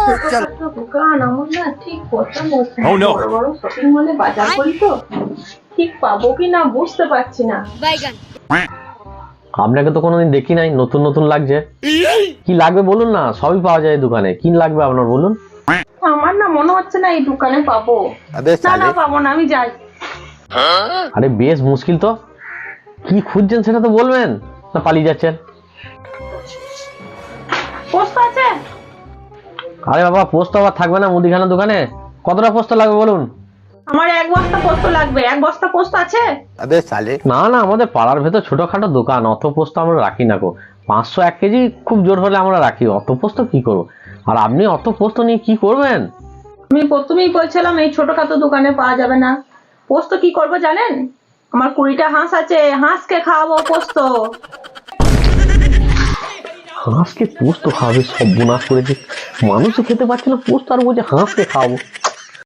ছোটখাটো দোকান আমার না ঠিক পছন্দ হচ্ছে না। বড় বড় শপিং মলে বাজার করি তো, ঠিক পাবো কি না বুঝতে পারছি না। আপনাকে তো কোনোদিন দেখি নাই, নতুন নতুন লাগছে। কি লাগবে বলুন না, সবই পাওয়া যায় এই দোকানে। কি লাগবে আপনার বলুন। আমার না মনে হচ্ছে না এই দোকানে পাবো। না না পাবো না, আমি যাই। আরে বেশ মুশকিল তো, কি খুঁজছেন সেটা তো বলবেন, না পালিয়ে যাচ্ছেন? পোস্ত আছে? আরে বাবা, পোস্ত আবার থাকবে না মুদিখানা দোকানে? কতটা পোস্ত লাগবে বলুন? আমার 1 বস্তা পোস্ত লাগবে। 1 বস্তা পোস্ত আছে? না না, আমাদের পাড়ার ভেতর ছোটখাটো দোকান, অত পোস্ত আমরা রাখি না গো। 500 1 কেজি খুব জোর হলে আমরা রাখি, অত পোস্ত কি করবো? আর আপনি অত পোস্ত নিয়ে কি করবেন? আমি প্রথমেই বলছিলাম এই ছোটখাটো দোকানে পাওয়া যাবে না। পোস্ত কি করবো জানেন? আমার 20টা হাঁস আছে, হাঁসকে খাওয়াবো পোস্ত। হাঁসকে পোস্ত খাওয়াবে? সর্বনাশ করেছে, মানুষে খেতে পারছে না পোস্ত, আর বলছে হাঁসকে খাওয়াবো।